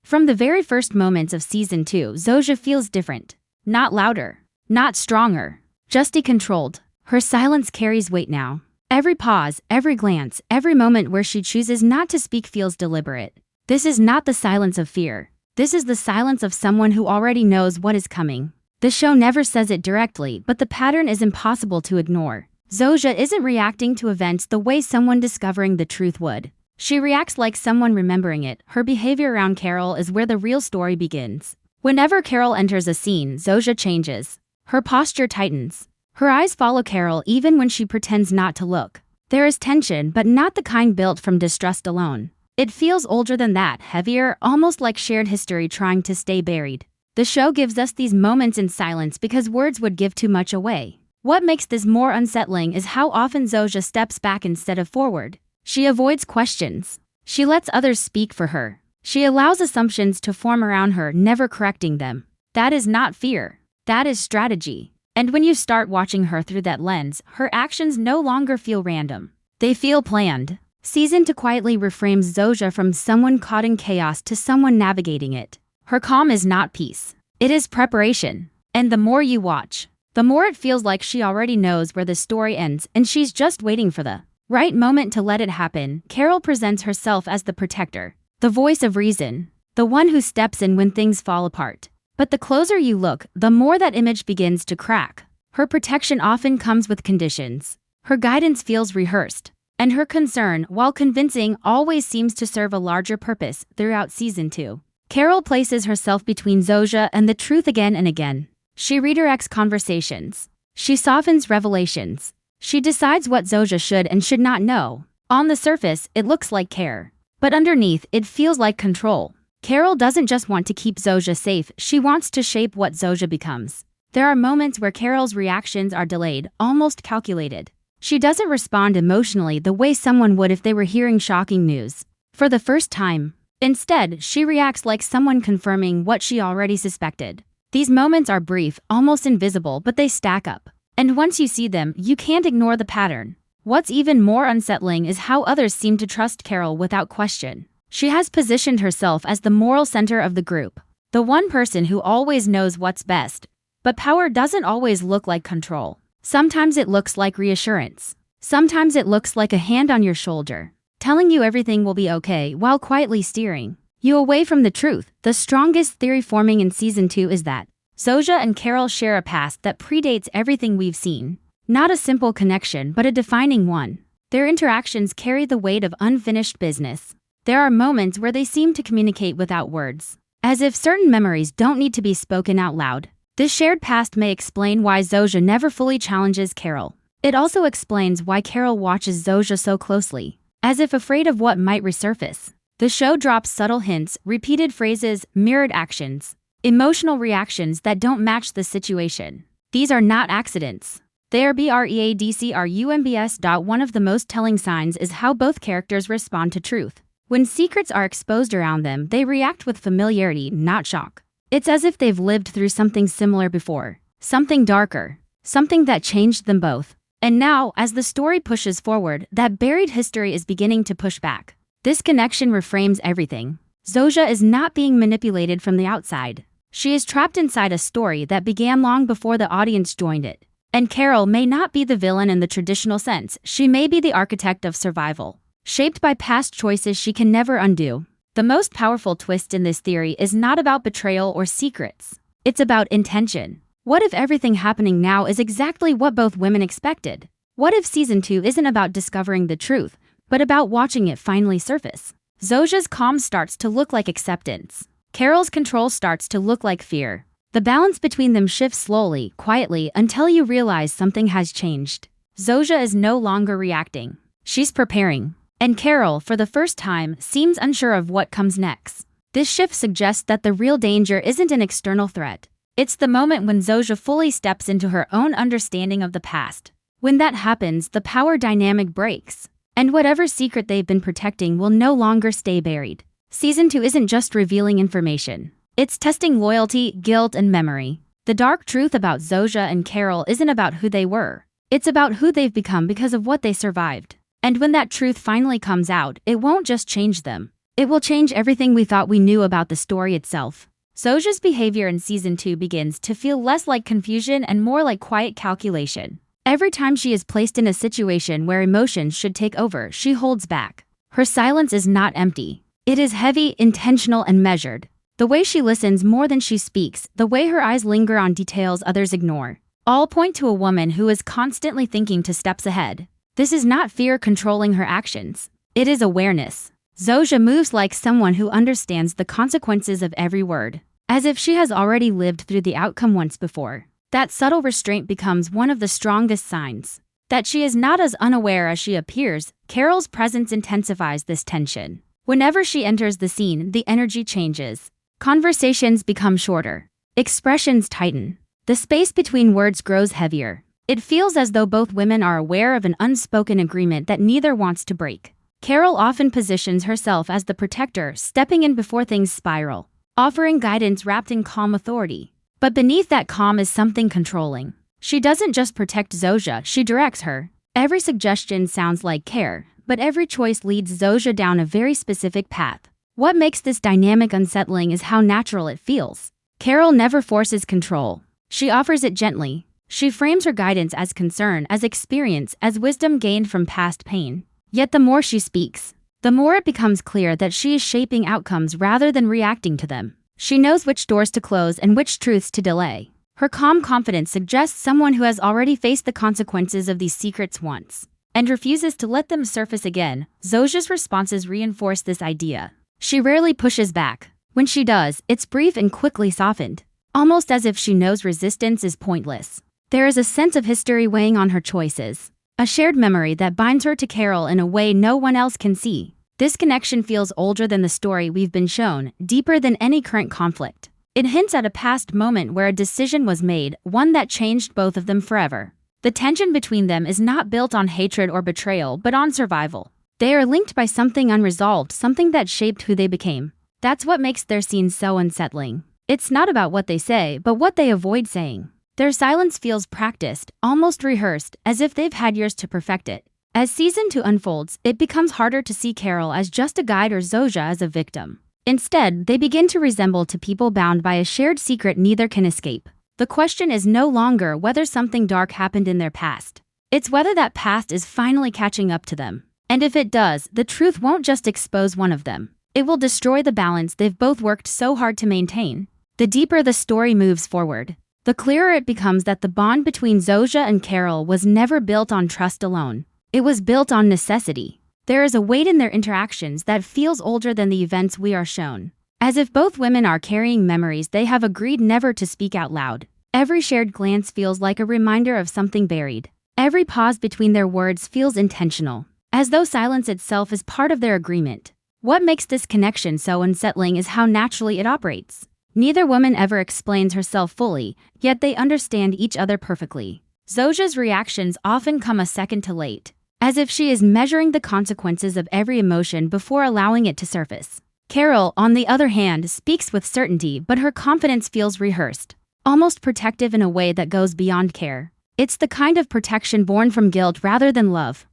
From the very first moments of Season 2, Zosia feels different. Not louder. Not stronger. Just decontrolled. Her silence carries weight now. Every pause, every glance, every moment where she chooses not to speak feels deliberate. This is not the silence of fear. This is the silence of someone who already knows what is coming. The show never says it directly, but the pattern is impossible to ignore. Zosia isn't reacting to events the way someone discovering the truth would. She reacts like someone remembering it. Her behavior around Carol is where the real story begins. Whenever Carol enters a scene, Zosia changes. Her posture tightens. Her eyes follow Carol even when she pretends not to look. There is tension, but not the kind built from distrust alone. It feels older than that, heavier, almost like shared history trying to stay buried. The show gives us these moments in silence because words would give too much away. What makes this more unsettling is how often Zosia steps back instead of forward. She avoids questions. She lets others speak for her. She allows assumptions to form around her, never correcting them. That is not fear. That is strategy. And when you start watching her through that lens, her actions no longer feel random. They feel planned. Season 2 quietly reframes Zosia from someone caught in chaos to someone navigating it. Her calm is not peace. It is preparation. And the more you watch, the more it feels like she already knows where the story ends and she's just waiting for the right moment to let it happen. Carol presents herself as the protector, the voice of reason, the one who steps in when things fall apart. But the closer you look, the more that image begins to crack. Her protection often comes with conditions. Her guidance feels rehearsed. And her concern, while convincing, always seems to serve a larger purpose throughout Season 2. Carol places herself between Zosia and the truth again and again. She redirects conversations. She softens revelations. She decides what Zosia should and should not know. On the surface, it looks like care. But underneath, it feels like control. Carol doesn't just want to keep Zosia safe, she wants to shape what Zosia becomes. There are moments where Carol's reactions are delayed, almost calculated. She doesn't respond emotionally the way someone would if they were hearing shocking news for the first time. Instead, she reacts like someone confirming what she already suspected. These moments are brief, almost invisible, but they stack up. And once you see them, you can't ignore the pattern. What's even more unsettling is how others seem to trust Carol without question. She has positioned herself as the moral center of the group, the one person who always knows what's best. But power doesn't always look like control. Sometimes it looks like reassurance. Sometimes it looks like a hand on your shoulder, telling you everything will be okay while quietly steering you away from the truth. The strongest theory forming in Season 2 is that Zosia and Carol share a past that predates everything we've seen. Not a simple connection, but a defining one. Their interactions carry the weight of unfinished business. There are moments where they seem to communicate without words, as if certain memories don't need to be spoken out loud. This shared past may explain why Zosia never fully challenges Carol. It also explains why Carol watches Zosia so closely, as if afraid of what might resurface. The show drops subtle hints, repeated phrases, mirrored actions, emotional reactions that don't match the situation. These are not accidents. They are BREADCRUMBS. One of the most telling signs is how both characters respond to truth. When secrets are exposed around them, they react with familiarity, not shock. It's as if they've lived through something similar before. Something darker. Something that changed them both. And now, as the story pushes forward, that buried history is beginning to push back. This connection reframes everything. Zosia is not being manipulated from the outside. She is trapped inside a story that began long before the audience joined it. And Carol may not be the villain in the traditional sense. She may be the architect of survival, shaped by past choices she can never undo. The most powerful twist in this theory is not about betrayal or secrets. It's about intention. What if everything happening now is exactly what both women expected? What if Season 2 isn't about discovering the truth, but about watching it finally surface? Zosia's calm starts to look like acceptance. Carol's control starts to look like fear. The balance between them shifts slowly, quietly, until you realize something has changed. Zosia is no longer reacting. She's preparing. And Carol, for the first time, seems unsure of what comes next. This shift suggests that the real danger isn't an external threat. It's the moment when Zosia fully steps into her own understanding of the past. When that happens, the power dynamic breaks. And whatever secret they've been protecting will no longer stay buried. Season 2 isn't just revealing information. It's testing loyalty, guilt, and memory. The dark truth about Zosia and Carol isn't about who they were. It's about who they've become because of what they survived. And when that truth finally comes out, it won't just change them. It will change everything we thought we knew about the story itself. Zosia's behavior in season 2 begins to feel less like confusion and more like quiet calculation. Every time she is placed in a situation where emotions should take over, she holds back. Her silence is not empty. It is heavy, intentional, and measured. The way she listens more than she speaks, the way her eyes linger on details others ignore, all point to a woman who is constantly thinking 2 steps ahead. This is not fear controlling her actions. It is awareness. Zosia moves like someone who understands the consequences of every word, as if she has already lived through the outcome once before. That subtle restraint becomes one of the strongest signs that she is not as unaware as she appears. Carol's presence intensifies this tension. Whenever she enters the scene, the energy changes. Conversations become shorter. Expressions tighten. The space between words grows heavier. It feels as though both women are aware of an unspoken agreement that neither wants to break. Carol often positions herself as the protector, stepping in before things spiral, offering guidance wrapped in calm authority. But beneath that calm is something controlling. She doesn't just protect Zosia, she directs her. Every suggestion sounds like care, but every choice leads Zosia down a very specific path. What makes this dynamic unsettling is how natural it feels. Carol never forces control. She offers it gently. She frames her guidance as concern, as experience, as wisdom gained from past pain. Yet the more she speaks, the more it becomes clear that she is shaping outcomes rather than reacting to them. She knows which doors to close and which truths to delay. Her calm confidence suggests someone who has already faced the consequences of these secrets once and refuses to let them surface again. Zosia's responses reinforce this idea. She rarely pushes back. When she does, it's brief and quickly softened, almost as if she knows resistance is pointless. There is a sense of history weighing on her choices, a shared memory that binds her to Carol in a way no one else can see. This connection feels older than the story we've been shown, deeper than any current conflict. It hints at a past moment where a decision was made, one that changed both of them forever. The tension between them is not built on hatred or betrayal, but on survival. They are linked by something unresolved, something that shaped who they became. That's what makes their scenes so unsettling. It's not about what they say, but what they avoid saying. Their silence feels practiced, almost rehearsed, as if they've had years to perfect it. As season 2 unfolds, it becomes harder to see Carol as just a guide or Zosia as a victim. Instead, they begin to resemble 2 people bound by a shared secret neither can escape. The question is no longer whether something dark happened in their past. It's whether that past is finally catching up to them. And if it does, the truth won't just expose one of them. It will destroy the balance they've both worked so hard to maintain. The deeper the story moves forward, the clearer it becomes that the bond between Zosia and Carol was never built on trust alone. It was built on necessity. There is a weight in their interactions that feels older than the events we are shown, as if both women are carrying memories they have agreed never to speak out loud. Every shared glance feels like a reminder of something buried. Every pause between their words feels intentional, as though silence itself is part of their agreement. What makes this connection so unsettling is how naturally it operates. Neither woman ever explains herself fully, yet they understand each other perfectly. Zosia's reactions often come a second too late, as if she is measuring the consequences of every emotion before allowing it to surface. Carol, on the other hand, speaks with certainty, but her confidence feels rehearsed, almost protective in a way that goes beyond care. It's the kind of protection born from guilt rather than love.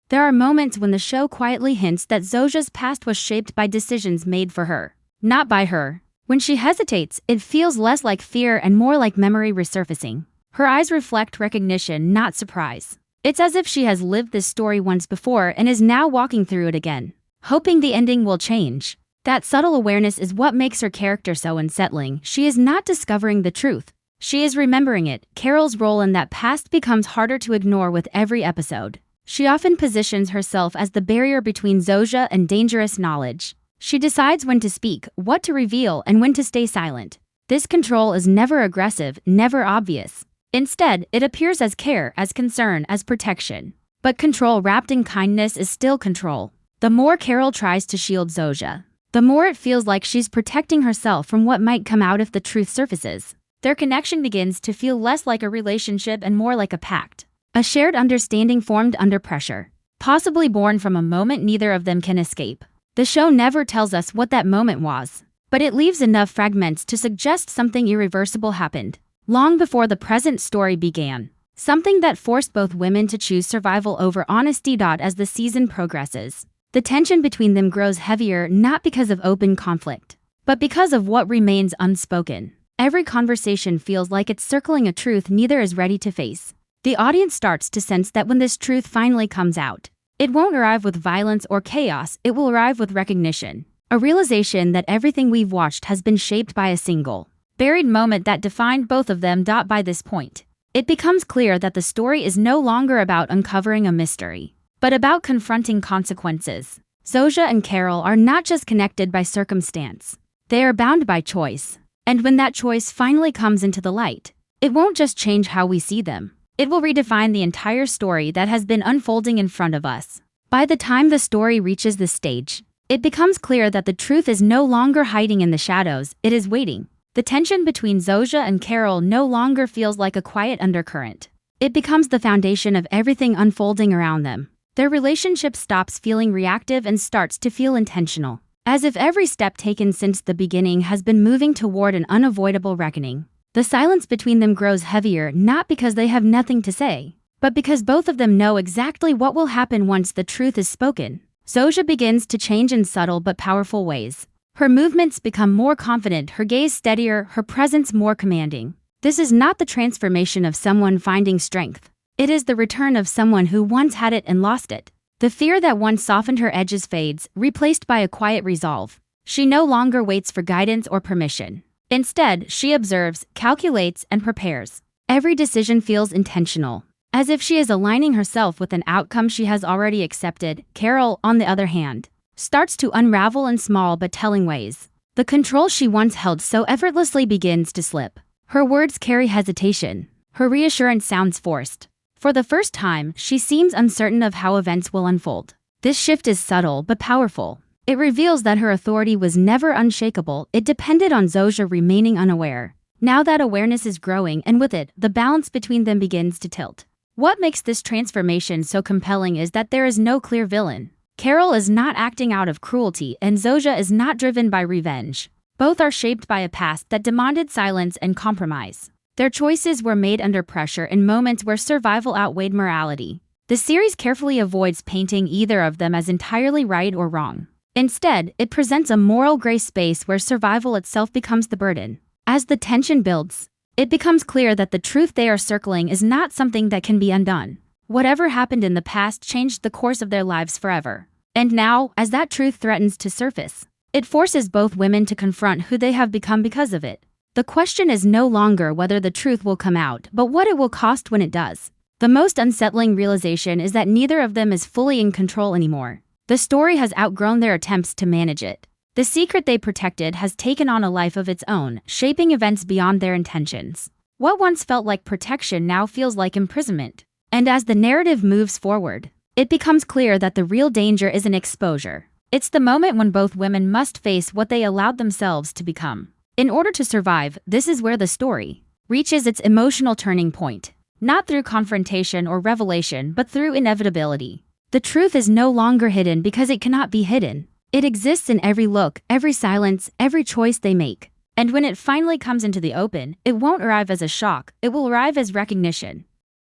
There are moments when the show quietly hints that Zosia's past was shaped by decisions made for her, not by her. When she hesitates, it feels less like fear and more like memory resurfacing. Her eyes reflect recognition, not surprise. It's as if she has lived this story once before and is now walking through it again, hoping the ending will change. That subtle awareness is what makes her character so unsettling. She is not discovering the truth. She is remembering it. Carol's role in that past becomes harder to ignore with every episode. She often positions herself as the barrier between Zosia and dangerous knowledge. She decides when to speak, what to reveal, and when to stay silent. This control is never aggressive, never obvious. Instead, it appears as care, as concern, as protection. But control wrapped in kindness is still control. The more Carol tries to shield Zosia, the more it feels like she's protecting herself from what might come out if the truth surfaces. Their connection begins to feel less like a relationship and more like a pact. A shared understanding formed under pressure, possibly born from a moment neither of them can escape. The show never tells us what that moment was, but it leaves enough fragments to suggest something irreversible happened, long before the present story began. Something that forced both women to choose survival over honesty. As the season progresses, The tension between them grows heavier not because of open conflict, but because of what remains unspoken. Every conversation feels like it's circling a truth neither is ready to face. The audience starts to sense that when this truth finally comes out, it won't arrive with violence or chaos, it will arrive with recognition. A realization that everything we've watched has been shaped by a single, buried moment that defined both of them. By this point, it becomes clear that the story is no longer about uncovering a mystery, but about confronting consequences. Zosia and Carol are not just connected by circumstance, they are bound by choice. And when that choice finally comes into the light, it won't just change how we see them. It will redefine the entire story that has been unfolding in front of us. By the time the story reaches this stage, it becomes clear that the truth is no longer hiding in the shadows, it is waiting. The tension between Zosia and Carol no longer feels like a quiet undercurrent. It becomes the foundation of everything unfolding around them. Their relationship stops feeling reactive and starts to feel intentional, as if every step taken since the beginning has been moving toward an unavoidable reckoning. The silence between them grows heavier not because they have nothing to say, but because both of them know exactly what will happen once the truth is spoken. Zosia begins to change in subtle but powerful ways. Her movements become more confident, her gaze steadier, her presence more commanding. This is not the transformation of someone finding strength. It is the return of someone who once had it and lost it. The fear that once softened her edges fades, replaced by a quiet resolve. She no longer waits for guidance or permission. Instead, she observes, calculates, and prepares. Every decision feels intentional, as if she is aligning herself with an outcome she has already accepted. Carol, on the other hand, starts to unravel in small but telling ways. The control she once held so effortlessly begins to slip. Her words carry hesitation. Her reassurance sounds forced. For the first time, she seems uncertain of how events will unfold. This shift is subtle but powerful. It reveals that her authority was never unshakable, it depended on Zosia remaining unaware. Now that awareness is growing, and with it, the balance between them begins to tilt. What makes this transformation so compelling is that there is no clear villain. Carol is not acting out of cruelty, and Zosia is not driven by revenge. Both are shaped by a past that demanded silence and compromise. Their choices were made under pressure in moments where survival outweighed morality. The series carefully avoids painting either of them as entirely right or wrong. Instead, it presents a moral gray space where survival itself becomes the burden. As the tension builds, it becomes clear that the truth they are circling is not something that can be undone. Whatever happened in the past changed the course of their lives forever. And now, as that truth threatens to surface, it forces both women to confront who they have become because of it. The question is no longer whether the truth will come out, but what it will cost when it does. The most unsettling realization is that neither of them is fully in control anymore. The story has outgrown their attempts to manage it. The secret they protected has taken on a life of its own, shaping events beyond their intentions. What once felt like protection now feels like imprisonment. And as the narrative moves forward, it becomes clear that the real danger isn't exposure. It's the moment when both women must face what they allowed themselves to become. In order to survive, this is where the story reaches its emotional turning point. Not through confrontation or revelation, but through inevitability. The truth is no longer hidden because it cannot be hidden. It exists in every look, every silence, every choice they make. And when it finally comes into the open, it won't arrive as a shock, it will arrive as recognition.